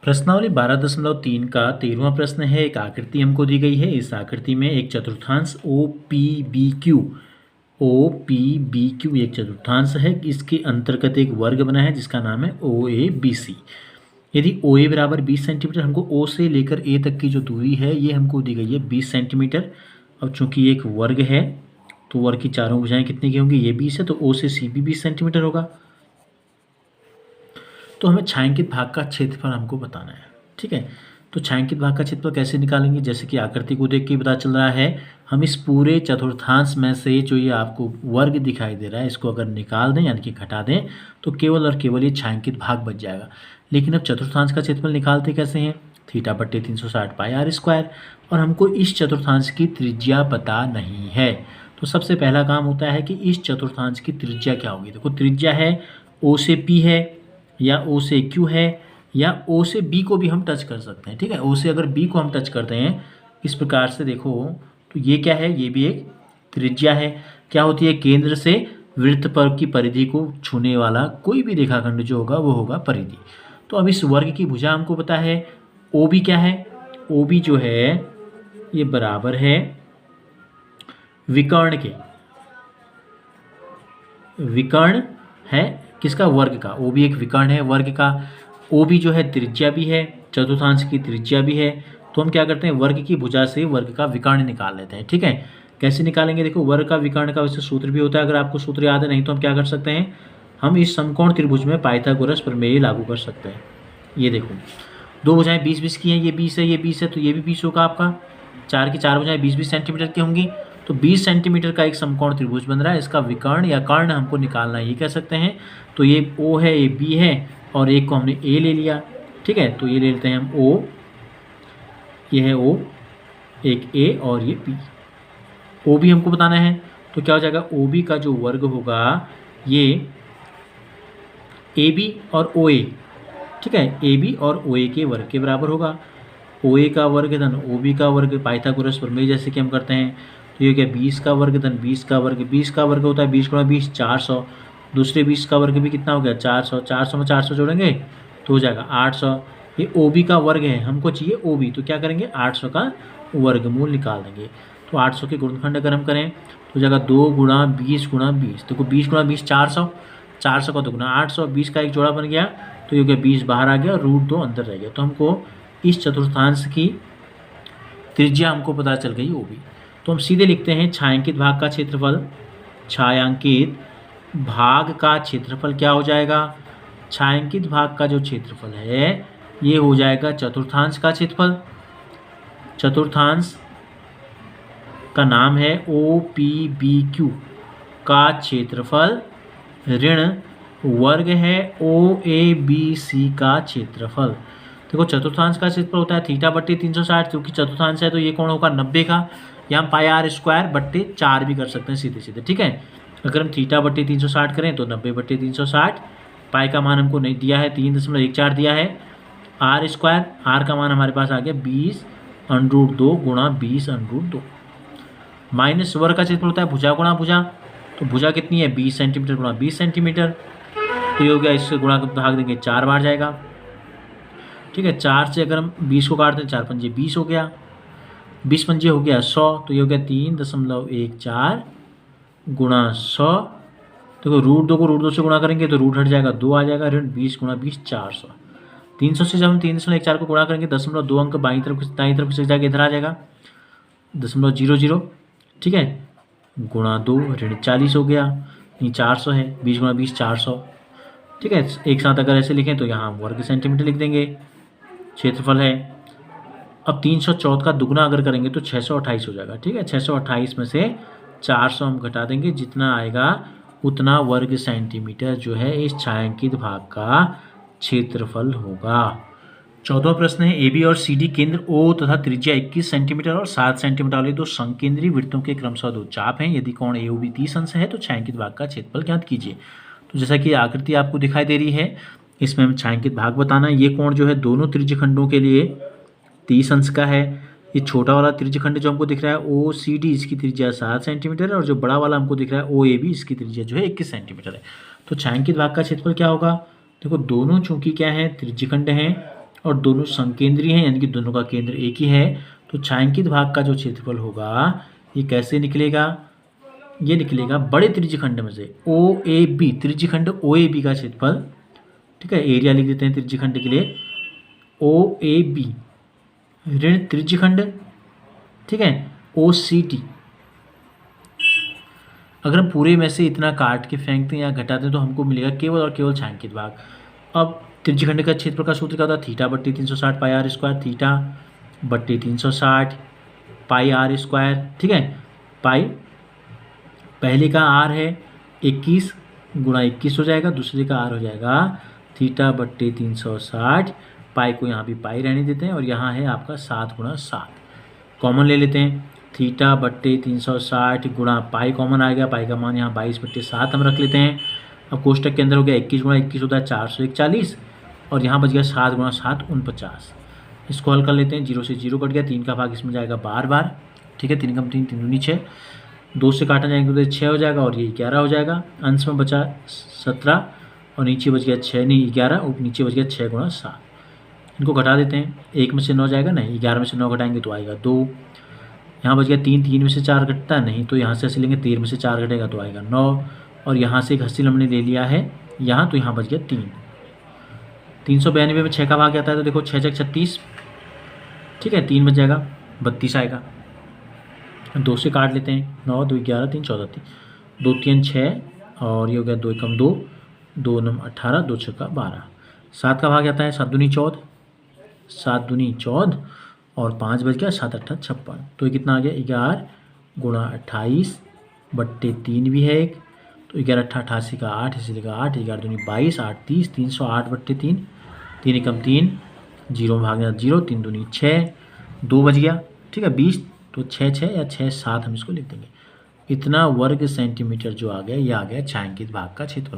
प्रश्नावली 12.3 का 13वां प्रश्न है। एक आकृति हमको दी गई है। इस आकृति में एक चतुर्थांश OPBQ एक चतुर्थांश है। इसके अंतर्गत एक वर्ग बना है जिसका नाम है OABC। यदि OA बराबर 20 सेंटीमीटर, हमको O से लेकर A तक की जो दूरी है ये हमको दी गई है 20 सेंटीमीटर। अब चूंकि एक वर्ग है तो वर्ग की चारों भुजाएं कितने की होंगी, ये 20 है, तो O से C भी 20 सेंटीमीटर होगा। तो हमें छायांकित भाग का क्षेत्रफल हमको बताना है। ठीक है, तो छायांकित भाग का क्षेत्रफल कैसे निकालेंगे, जैसे कि आकृति को देख के पता चल रहा है। हम इस पूरे चतुर्थांश में से जो ये आपको वर्ग दिखाई दे रहा है इसको अगर निकाल दें यानी कि घटा दें तो केवल और केवल ये छायांकित भाग बच जाएगा। लेकिन अब चतुर्थांश का क्षेत्रफल निकालते कैसे हैं, θ/360 पाई r स्क्वायर, और हमको इस चतुर्थांश की त्रिज्या पता नहीं है। तो सबसे पहला काम होता है कि इस चतुर्थांश की त्रिज्या क्या होगी। देखो त्रिज्या है O से P है या O से Q है या O से B को भी हम टच कर सकते हैं। ठीक है, O से अगर B को हम टच करते हैं इस प्रकार से, देखो तो ये क्या है, ये भी एक त्रिज्या है। क्या होती है, केंद्र से वृत्त पर की परिधि को छूने वाला कोई भी रेखाखंड जो होगा वो होगा परिधि। तो अब इस वर्ग की भुजा हमको पता है। OB क्या है, OB जो है ये बराबर है विकर्ण के, विकर्ण है किसका, वर्ग का। OB एक विकर्ण है वर्ग का। OB जो है त्रिज्या भी है, चतुर्थांश की त्रिज्या भी है। तो हम क्या करते हैं, वर्ग की भुजा से वर्ग का विकर्ण निकाल लेते हैं। ठीक है, कैसे निकालेंगे, देखो वर्ग का विकर्ण का वैसे सूत्र भी होता है, अगर आपको सूत्र याद है, नहीं तो हम क्या कर सकते हैं, हम इस समकोण त्रिभुज में पाइथागोरस प्रमेय लागू कर सकते हैं। ये देखो दो भुजाएं 20-20 की हैं, ये 20 है ये 20 है, तो ये भी 20 होगा आपका। चार की चार भुजाएं 20-20 सेंटीमीटर की होंगी, तो 20 सेंटीमीटर का एक समकोण त्रिभुज बन रहा है। इसका विकर्ण या कर्ण हमको निकालना है, ये कह सकते हैं। तो ये O है, ये B है, और एक को हमने A ले लिया। ठीक है, तो ये ले लेते हैं हम O, ये है O, एक A और ये P। OB हमको बताना है, तो क्या हो जाएगा, OB का जो वर्ग होगा ये AB और OA, ठीक है, AB और OA के वर्ग के बराबर होगा। OA का वर्ग धन OB का वर्ग, पाइथागोरस प्रमेय जैसे कि हम करते हैं। तो ये क्या, 20 का वर्ग धन 20 का वर्ग, 20 का वर्ग होता है 20 गुणा 20 400, दूसरे 20 का वर्ग भी कितना हो गया 400, 400 में 400 जोड़ेंगे तो हो जाएगा 800। ये OB का वर्ग है, हमको चाहिए OB, तो क्या करेंगे 800 का वर्गमूल निकाल देंगे। तो 800 के गुणनखंड अगर हम करें तो हो जाएगा 2 गुणा 20 गुणा 20, देखो 20 गुणा 20 400, 400 का 2 गुना 800, 20 का एक जोड़ा बन गया, तो ये हो गया 20 बाहर आ गया, √2 अंदर रह गया। तो हमको इस चतुर्थांश की त्रिज्या हमको पता चल गई OB। तो हम सीधे लिखते हैं छायांकित भाग का क्षेत्रफल, छायांकित भाग का क्षेत्रफल क्या हो जाएगा, छायांकित भाग का जो क्षेत्रफल है ये हो जाएगा चतुर्थांश का क्षेत्रफल। चतुर्थांश का नाम है OPBQ का क्षेत्रफल ऋण वर्ग है OABC का क्षेत्रफल। देखो चतुर्थांश का क्षेत्रफल होता है θ/360, क्योंकि चतुर्थांश है तो ये कोण होगा 90 का, या हम पाई r स्क्वायर बट्टे 4 भी कर सकते हैं सीधे सीधे। ठीक है, अगर हम θ/360 करें तो 90/360, पाई का मान हमको नहीं दिया है, 3.14 दिया है, r स्क्वायर, r का मान हमारे पास आ गया 20√2 गुणा 20√2, माइनस वर्ग का क्षेत्रफल होता है भुजा गुणा भुजा, तो भुजा कितनी है 20 सेंटीमीटर गुणा 20 सेंटीमीटर, तो ये हो गया, इससे गुणा भाग देंगे 4 बार जाएगा। ठीक है, 4 से अगर हम 20 को काटते हैं 4 पंजे 20 हो गया, 20 पंजे हो गया 100, तो ये हो गया 3.14 गुणा 100। देखो √2 को √2 से गुणा करेंगे तो रूट हट जाएगा, 2 आ जाएगा, ऋण 20 गुणा 20 400। 300 से जब हम 3.14 को गुणा करेंगे 0.2 अंक बाईं तरफ दाईं तरफ से जाके इधर आ जाएगा 0.00। ठीक है, गुणा 2 ऋण 40 हो गया, नहीं 400 है, 20 गुणा 20 400। ठीक है, एक साथ अगर ऐसे लिखें तो यहाँ वर्ग सेंटीमीटर लिख देंगे, क्षेत्रफल है। अब 314 का दुगना अगर करेंगे तो 628 हो जाएगा। ठीक है, 628 में से 400 हम घटा देंगे, जितना आएगा उतना वर्ग सेंटीमीटर जो है इस छायांकित भाग का क्षेत्रफल होगा। 14वां प्रश्न है, AB और CD केंद्र O तथा त्रिज्या 21 सेंटीमीटर और 7 सेंटीमीटर वाले दो संकेंद्री वृत्तों के क्रमशः दो चाप हैं। यदि कोण AOB 30 अंश है तो छायांकित भाग का क्षेत्रफल ज्ञात कीजिए। तो जैसा कि आकृति आपको दिखाई दे रही है, इसमें हम छायांकित भाग बताना है। ये कोण जो है दोनों त्रिज्यखंडों के लिए 30 अंश का है। ये छोटा वाला त्रिज्यखंड जो हमको दिख रहा है OCD, इसकी त्रिज्या 7 सेंटीमीटर है, और जो बड़ा वाला हमको दिख रहा है OAB, इसकी त्रिज्या जो है 21 सेंटीमीटर है। तो छायांकित भाग का क्षेत्रफल क्या होगा, देखो दोनों चूंकि क्या है त्रिज्यखंड हैं और दोनों संकेंद्रीय हैं, यानी कि दोनों का केंद्र एक ही है, तो छायांकित भाग का जो क्षेत्रफल होगा ये कैसे निकलेगा, ये निकलेगा बड़े त्रिज्यखंड में से OAB, त्रिज्यखंड OAB का क्षेत्रफल, ठीक है, एरिया लिख देते हैं त्रिज्यखंड के लिए, OAB ऋण त्रिज्यखंड, ठीक है, OCT। अगर हम पूरे में से इतना काट के फेंकते हैं या घटाते हैं तो हमको मिलेगा केवल और केवल छायांकित भाग। अब त्रिज्यखंड का क्षेत्रफल का सूत्र क्या होता है, थीटा बट्टी 360 पाई आर स्क्वायर, थीटा बट्टी 360 पाई आर स्क्वायर, ठीक है। पाई पहले का आर है 21 गुणा 21 हो जाएगा, दूसरे का आर हो जाएगा थीटा बट्टी 360, पाई को यहाँ भी पाई रहने देते हैं और यहाँ है आपका 7 गुणा 7, कॉमन ले लेते हैं, थीटा बट्टे 360 गुणा पाई कॉमन आ गया, पाई का मान यहाँ 22/7 हम रख लेते हैं। अब कोष्टक के अंदर हो गया 21 गुणा 21 होता है 441 और यहाँ बच गया 7 गुणा 7 49। इसको हल कर लेते हैं, 0 से 0 कट गया, 3 का भाग इसमें जाएगा बार बार, ठीक है, 3 कम 3 3 दूनी 6, 2 से काटा जाएंगे तो 6 हो जाएगा और ये 11 हो जाएगा, अंश में बचा 17 और नीचे बच गया 6 नहीं 11 और नीचे बच गया 6 गुणा 7। इनको घटा देते हैं, 1 में से 9 जाएगा नहीं, 11 में से 9 घटाएंगे तो आएगा 2, यहाँ बच गया 3, 3 में से 4 घटता नहीं तो यहाँ से ऐसे लेंगे, 13 में से 4 घटेगा तो आएगा 9 और यहाँ से एक हस्ती हमने ले लिया है यहाँ, तो यहाँ बच गया 3। 392 में 6 का भाग आता है तो देखो 6 6 36, ठीक है, 3 बच जाएगा 32 आएगा, 2 से काट लेते हैं, 9 2 11 3 14 3 2 3 6 और ये हो गया 2 कम 2 2 9 18 2 6 12। 7 का भाग आता है 7 दूनी 14, 7 दूनी 14 और 5 बच गया 7 8 56, तो ये कितना आ गया 11 गुणा 28 बट्टे 3 भी है एक, तो 11 8 88 का 8 इसलिए का 8, 11 दूनी 22 8 30 308 बट्टे 3, 3 एकम 3 जीरो में भागना 0, 3 दूनी 6 2 बच गया, ठीक है 20, तो 6 6 या 6 7 हम इसको लिख देंगे। इतना वर्ग सेंटीमीटर जो आ गया ये आ गया छायांकित भाग का क्षेत्रफल।